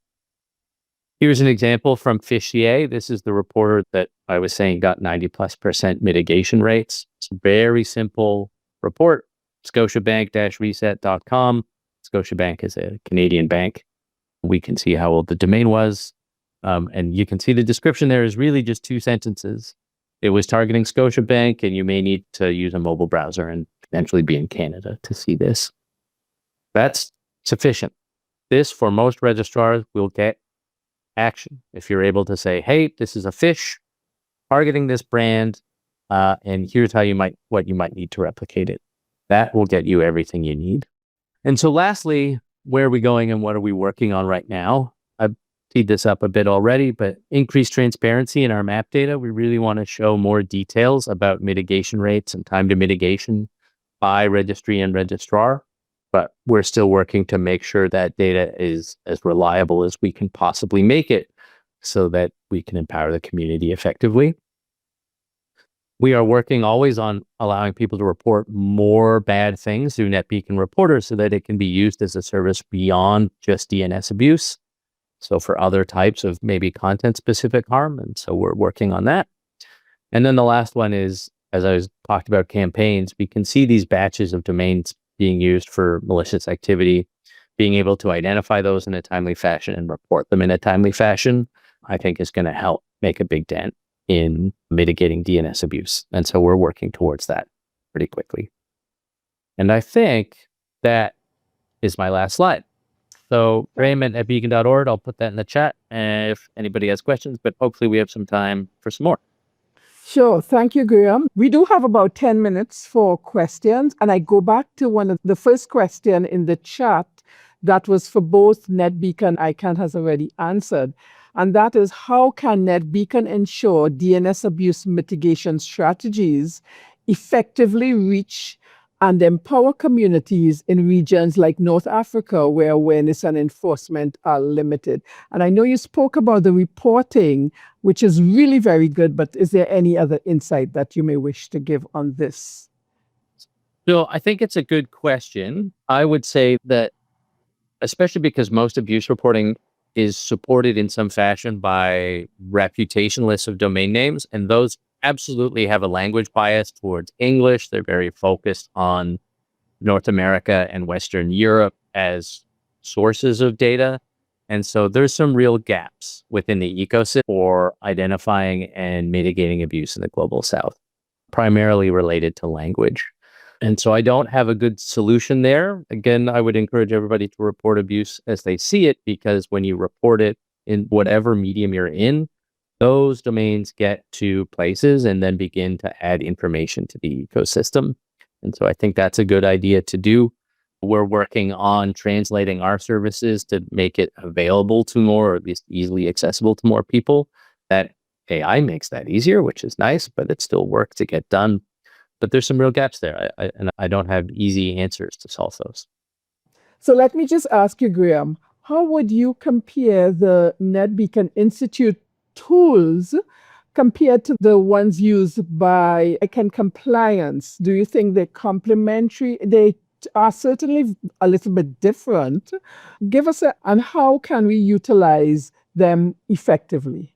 Here's an example from Fichier. This is the reporter that I was saying got 90+% mitigation rates. It's a very simple report, scotiabank-reset.com. Scotiabank is a Canadian bank. We can see how old the domain was. And you can see the description there is really just 2 sentences. It was targeting Scotiabank, and you may need to use a mobile browser and potentially be in Canada to see this. That's sufficient. This, for most registrars, will get action. If you're able to say, hey, this is a phish targeting this brand, and here's how what you might need to replicate it. That will get you everything you need. And so lastly, where are we going and what are we working on right now? I've teed this up a bit already, but increased transparency in our map data. We really want to show more details about mitigation rates and time to mitigation by registry and registrar, but we're still working to make sure that data is as reliable as we can possibly make it so that we can empower the community effectively. We are working always on allowing people to report more bad things through NetBeacon Reporter so that it can be used as a service beyond just DNS abuse. So for other types of maybe content-specific harm. And so we're working on that. And then the last one is, as I was talked about campaigns, we can see these batches of domains being used for malicious activity, being able to identify those in a timely fashion and report them in a timely fashion, I think is going to help make a big dent in mitigating DNS abuse. And so we're working towards that pretty quickly. And I think that is my last slide. So Graeme at NetBeacon.org, I'll put that in the chat if anybody has questions, but hopefully we have some time for some more. Sure. Thank you, Graeme. We do have about 10 minutes for questions. And I go back to one of the first question in the chat that was for both NetBeacon, ICANN has already answered. And that is, how can NetBeacon ensure DNS abuse mitigation strategies effectively reach and empower communities in regions like North Africa, where awareness and enforcement are limited? And I know you spoke about the reporting, which is really very good, but is there any other insight that you may wish to give on this? So I think it's a good question. I would say that, especially because most abuse reporting is supported in some fashion by reputation lists of domain names, and those absolutely have a language bias towards English. They're very focused on North America and Western Europe as sources of data. And so there's some real gaps within the ecosystem for identifying and mitigating abuse in the global South, primarily related to language. And so I don't have a good solution there. Again, I would encourage everybody to report abuse as they see it, because when you report it in whatever medium you're in, those domains get to places and then begin to add information to the ecosystem. And so I think that's a good idea to do. We're working on translating our services to make it available to more, or at least easily accessible to more people. That AI makes that easier, which is nice, but it's still work to get done. But there's some real gaps there, and I don't have easy answers to solve those. So let me just ask you, Graeme, how would you compare the NetBeacon Institute tools compared to the ones used by ICANN Compliance? Do you think they're complementary? They are certainly a little bit different. Give us and how can we utilize them effectively?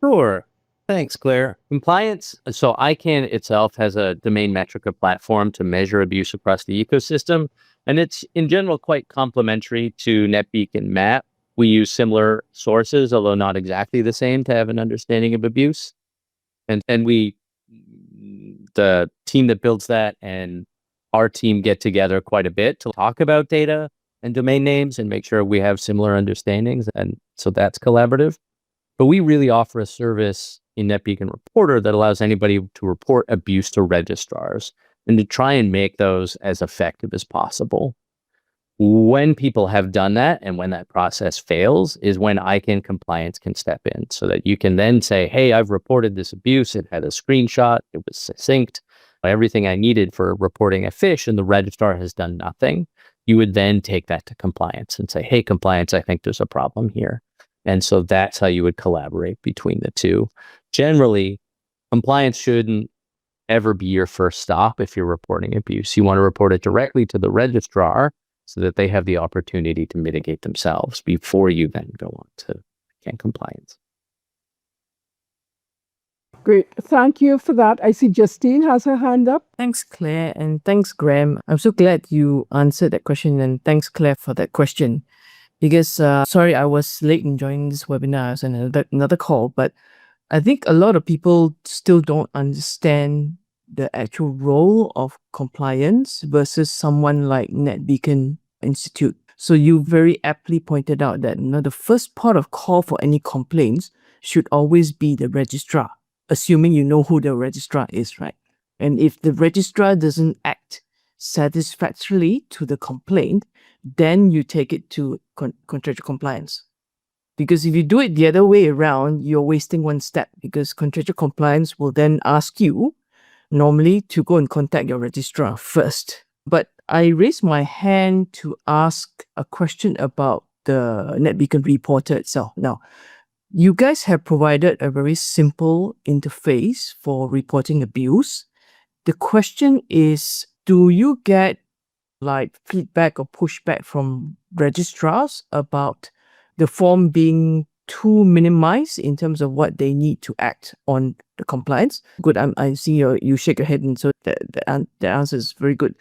Sure. Thanks, Claire. Compliance. So ICANN itself has a domain metrica platform to measure abuse across the ecosystem. And it's in general quite complementary to NetBeacon Map. We use similar sources, although not exactly the same, to have an understanding of abuse. And we, the team that builds that and our team get together quite a bit to talk about data and domain names and make sure we have similar understandings. And so that's collaborative. But we really offer a service in NetBeacon Reporter that allows anybody to report abuse to registrars and to try and make those as effective as possible. When people have done that and when that process fails is when ICANN Compliance can step in, so that you can then say, hey, I've reported this abuse. It had a screenshot. It was succinct. Everything I needed for reporting a phish, and the registrar has done nothing. You would then take that to compliance and say, hey, compliance, I think there's a problem here. And so that's how you would collaborate between the two. Generally, compliance shouldn't ever be your first stop if you're reporting abuse. You want to report it directly to the registrar so that they have the opportunity to mitigate themselves before you then go on to ICANN Compliance. Great. Thank you for that. I see Justine has her hand up. Thanks, Claire, and thanks, Graeme. I'm so glad you answered that question, and thanks, Claire, for that question. Because, sorry, I was late in joining this webinar. I was on another call, but I think a lot of people still don't understand the actual role of compliance versus someone like NetBeacon Institute. So you very aptly pointed out that the first port of call for any complaints should always be the registrar, assuming you know who the registrar is, right? And if the registrar doesn't act satisfactorily to the complaint, then you take it to contractual compliance. Because if you do it the other way around, you're wasting one step, because contractual compliance will then ask you normally to go and contact your registrar first. But I raised my hand to ask a question about the NetBeacon reporter itself. Now, you guys have provided a very simple interface for reporting abuse. The question is, do you get like feedback or pushback from registrars about the form being too minimized in terms of what they need to act on the compliance. Good, I see you shake your head, and so the answer is very good.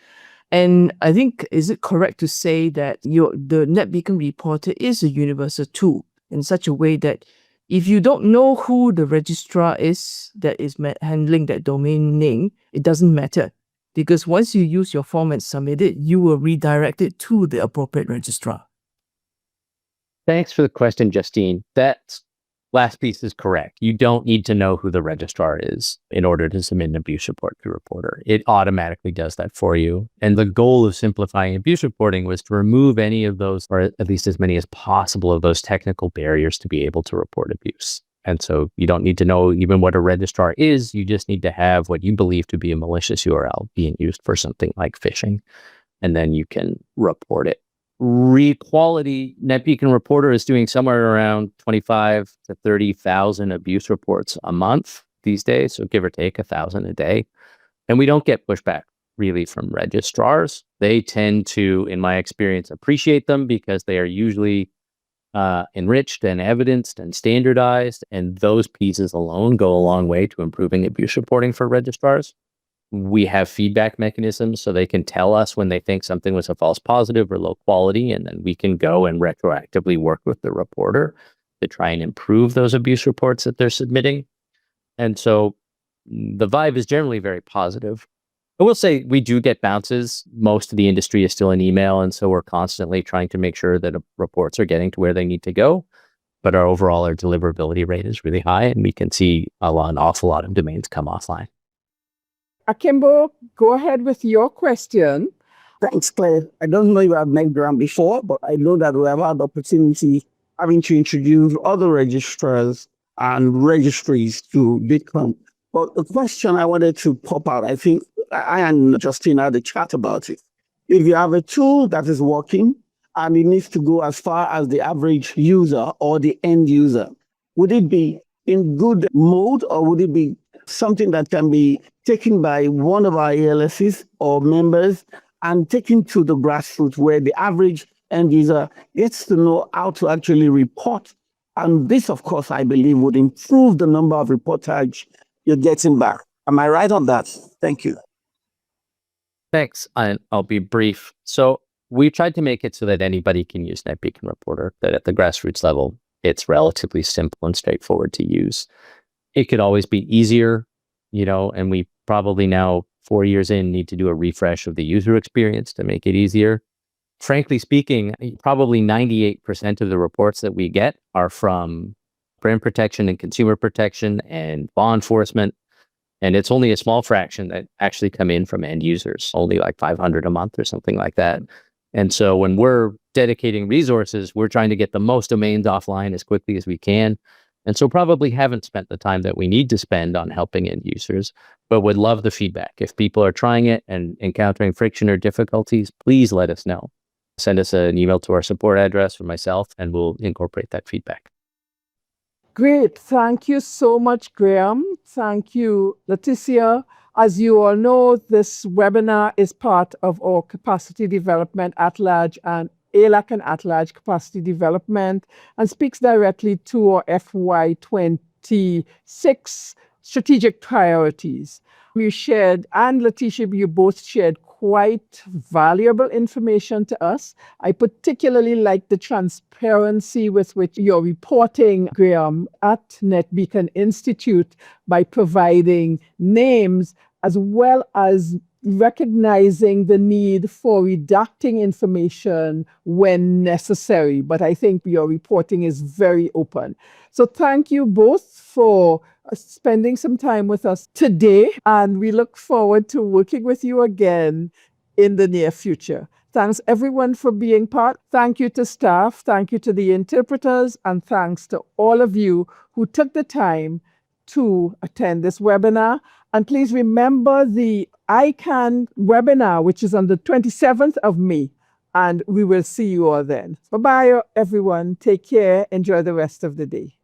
And I think, is it correct to say that the NetBeacon reporter is a universal tool in such a way that if you don't know who the registrar is that is handling that domain name, it doesn't matter. Because once you use your form and submit it, you will redirect it to the appropriate registrar. Thanks for the question, Justine. That last piece is correct. You don't need to know who the registrar is in order to submit an abuse report to Reporter. It automatically does that for you. And the goal of simplifying abuse reporting was to remove any of those, or at least as many as possible of those technical barriers to be able to report abuse. And so you don't need to know even what a registrar is. You just need to have what you believe to be a malicious URL being used for something like phishing. And then you can report it. Quality NetBeacon Reporter is doing somewhere around 25 to 30,000 abuse reports a month these days. So give or take 1,000 a day. And we don't get pushback really from registrars. They tend to, in my experience, appreciate them because they are usually enriched and evidenced and standardized. And those pieces alone go a long way to improving abuse reporting for registrars. We have feedback mechanisms so they can tell us when they think something was a false positive or low quality, and then we can go and retroactively work with the reporter to try and improve those abuse reports that they're submitting. And so the vibe is generally very positive. I will say we do get bounces. Most of the industry is still in email, and so we're constantly trying to make sure that reports are getting to where they need to go. But our deliverability rate is really high, and we can see an awful lot of domains come offline. Akimbo, go ahead with your question. Thanks, Claire. I don't know if I've met Graeme before, but I know that we have had the opportunity having to introduce other registrars and registries to Bitcoin. But the question I wanted to pop out, I think I and Justine had a chat about it. If you have a tool that is working and it needs to go as far as the average user or the end user, would it be in good mode, or would it be something that can be taken by one of our ALSs or members and taken to the grassroots where the average end user gets to know how to actually report? And this, of course, I believe would improve the number of reportage you're getting back. Am I right on that? Thank you. Thanks. I'll be brief. So we tried to make it so that anybody can use NetBeacon Reporter, that at the grassroots level, it's relatively simple and straightforward to use. It could always be easier, and we probably now 4 years in need to do a refresh of the user experience to make it easier. Frankly speaking, probably 98% of the reports that we get are from brand protection and consumer protection and law enforcement. And it's only a small fraction that actually come in from end users, only like 500 a month or something like that. And so when we're dedicating resources, we're trying to get the most domains offline as quickly as we can. And so probably haven't spent the time that we need to spend on helping end users, but would love the feedback. If people are trying it and encountering friction or difficulties, please let us know. Send us an email to our support address or myself, and we'll incorporate that feedback. Great. Thank you so much, Graeme. Thank you, Leticia. As you all know, this webinar is part of our capacity development at large and ALAC and At-Large capacity development, and speaks directly to our FY26 strategic priorities. You shared, and Leticia, you both shared quite valuable information to us. I particularly like the transparency with which you're reporting, Graeme, at NetBeacon Institute by providing names as well as recognizing the need for redacting information when necessary. But I think your reporting is very open. So thank you both for spending some time with us today, and we look forward to working with you again in the near future. Thanks everyone for being part. Thank you to staff, thank you to the interpreters, and thanks to all of you who took the time to attend this webinar. And please remember the ICANN webinar, which is on the 27th of May, and we will see you all then. Bye-bye, everyone. Take care. Enjoy the rest of the day.